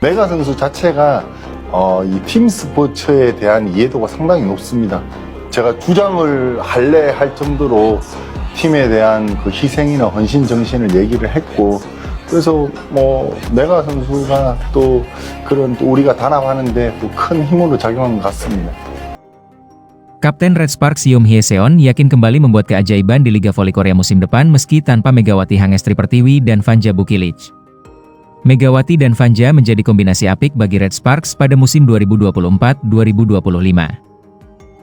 메가 선수 자체가 이 팀 스포츠에 대한 이해도가 상당히 높습니다. 제가 주장을 할래 할 정도로 팀에 대한 그 희생이나 헌신 정신을 얘기를 했고, 그래서 메가 선수가 또 그런 또 우리가 단합하는데 또 큰 힘으로 작용한 것 같습니다. Kapten Red Sparks Yoom Hye-seon yakin kembali membuat keajaiban di Liga Voli Korea musim depan meski tanpa Megawati Hangestri Pertiwi dan Vanja Bukilic. Megawati dan Vanja menjadi kombinasi apik bagi Red Sparks pada musim 2024-2025.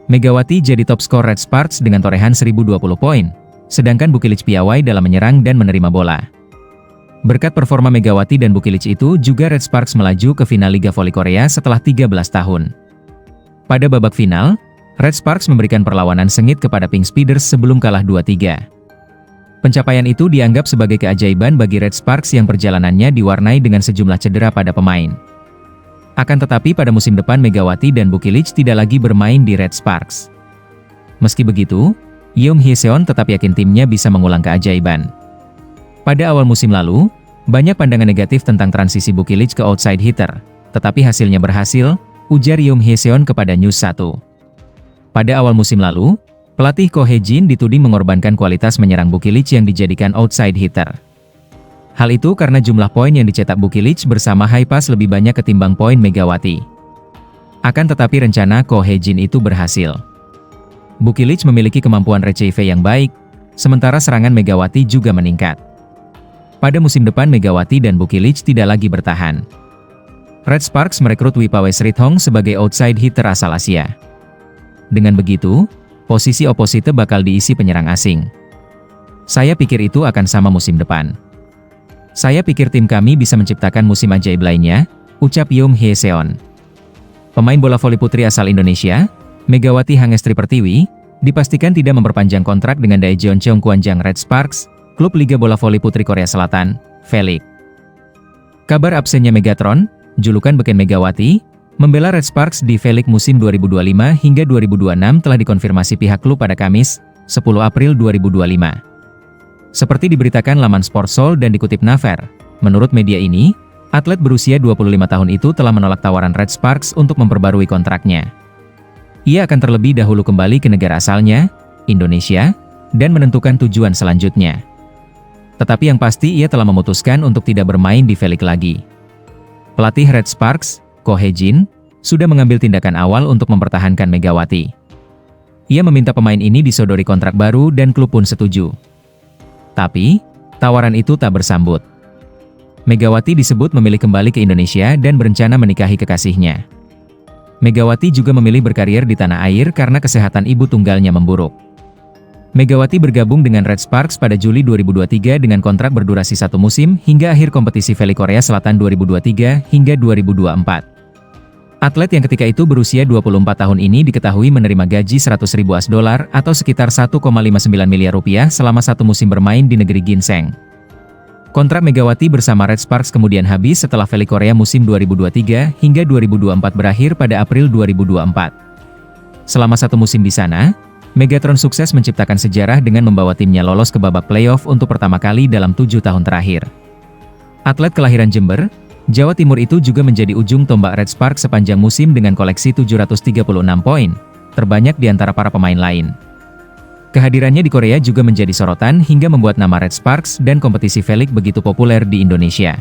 Megawati jadi top skor Red Sparks dengan torehan 1020 poin, sedangkan Bukilic piawai dalam menyerang dan menerima bola. Berkat performa Megawati dan Bukilic itu juga Red Sparks melaju ke final Liga Voli Korea setelah 13 tahun. Pada babak final, Red Sparks memberikan perlawanan sengit kepada Pink Speeders sebelum kalah 2-3. Pencapaian itu dianggap sebagai keajaiban bagi Red Sparks yang perjalanannya diwarnai dengan sejumlah cedera pada pemain. Akan tetapi pada musim depan Megawati dan Bukilic tidak lagi bermain di Red Sparks. Meski begitu, Yoom Hye-seon tetap yakin timnya bisa mengulang keajaiban. Pada awal musim lalu, banyak pandangan negatif tentang transisi Bukilic ke outside hitter, tetapi hasilnya berhasil, ujar Yoom Hye-seon kepada News 1. Pada awal musim lalu, pelatih Ko Hae-jin dituding mengorbankan kualitas menyerang Bukilic yang dijadikan outside hitter. Hal itu karena jumlah poin yang dicetak Bukilic bersama high pass lebih banyak ketimbang poin Megawati. Akan tetapi rencana Ko Hae-jin itu berhasil. Bukilic memiliki kemampuan retrieve yang baik, sementara serangan Megawati juga meningkat. Pada musim depan Megawati dan Bukilic tidak lagi bertahan. Red Sparks merekrut Wipawes Rithong sebagai outside hitter asal Asia. Dengan begitu, posisi oposite bakal diisi penyerang asing. Saya pikir itu akan sama musim depan. Saya pikir tim kami bisa menciptakan musim ajaib lainnya, ucap Yoom Hye-seon. Pemain bola voli putri asal Indonesia, Megawati Hangestri Pertiwi, dipastikan tidak memperpanjang kontrak dengan Daejeon Cheongkwanjang Red Sparks, klub Liga Bola Voli Putri Korea Selatan, V-League. Kabar absennya Megatron, julukan beken Megawati, membela Red Sparks di V-League musim 2025 hingga 2026 telah dikonfirmasi pihak klub pada Kamis, 10 April 2025. Seperti diberitakan laman Sportsol dan dikutip Naver, menurut media ini, atlet berusia 25 tahun itu telah menolak tawaran Red Sparks untuk memperbarui kontraknya. Ia akan terlebih dahulu kembali ke negara asalnya, Indonesia, dan menentukan tujuan selanjutnya. Tetapi yang pasti ia telah memutuskan untuk tidak bermain di V-League lagi. Pelatih Red Sparks, Ko Hae-jin, sudah mengambil tindakan awal untuk mempertahankan Megawati. Ia meminta pemain ini disodori kontrak baru dan klub pun setuju. Tapi, tawaran itu tak bersambut. Megawati disebut memilih kembali ke Indonesia dan berencana menikahi kekasihnya. Megawati juga memilih berkarier di tanah air karena kesehatan ibu tunggalnya memburuk. Megawati bergabung dengan Red Sparks pada Juli 2023 dengan kontrak berdurasi 1 musim hingga akhir kompetisi V-League Korea Selatan 2023 hingga 2024. Atlet yang ketika itu berusia 24 tahun ini diketahui menerima gaji 100.000 US dollar atau sekitar 1,59 miliar rupiah selama 1 musim bermain di negeri ginseng. Kontrak Megawati bersama Red Sparks kemudian habis setelah V-League Korea musim 2023 hingga 2024 berakhir pada April 2024. Selama 1 musim di sana, Megatron sukses menciptakan sejarah dengan membawa timnya lolos ke babak playoff untuk pertama kali dalam 7 tahun terakhir. Atlet kelahiran Jember, Jawa Timur itu juga menjadi ujung tombak Red Sparks sepanjang musim dengan koleksi 736 poin, terbanyak di antara para pemain lain. Kehadirannya di Korea juga menjadi sorotan hingga membuat nama Red Sparks dan kompetisi V-League begitu populer di Indonesia.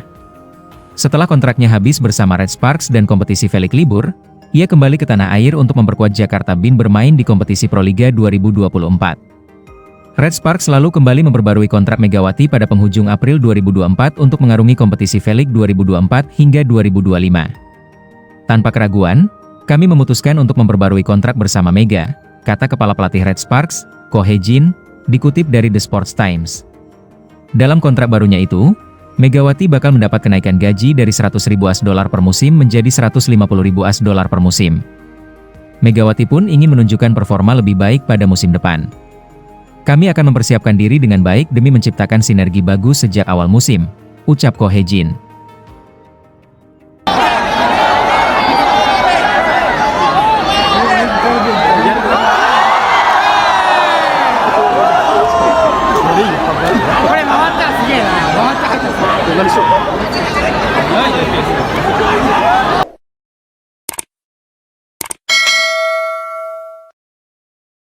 Setelah kontraknya habis bersama Red Sparks dan kompetisi V-League libur, ia kembali ke tanah air untuk memperkuat Jakarta BIN bermain di kompetisi Proliga 2024. Red Sparks lalu kembali memperbarui kontrak Megawati pada penghujung April 2024 untuk mengarungi kompetisi V-League 2024 hingga 2025. Tanpa keraguan, kami memutuskan untuk memperbarui kontrak bersama Mega, kata kepala pelatih Red Sparks, Ko Hae-jin, dikutip dari The Sports Times. Dalam kontrak barunya itu, Megawati bakal mendapat kenaikan gaji dari 100.000 US dollar per musim menjadi 150.000 US dollar per musim. Megawati pun ingin menunjukkan performa lebih baik pada musim depan. Kami akan mempersiapkan diri dengan baik demi menciptakan sinergi bagus sejak awal musim, ucap Ko Hae-jin.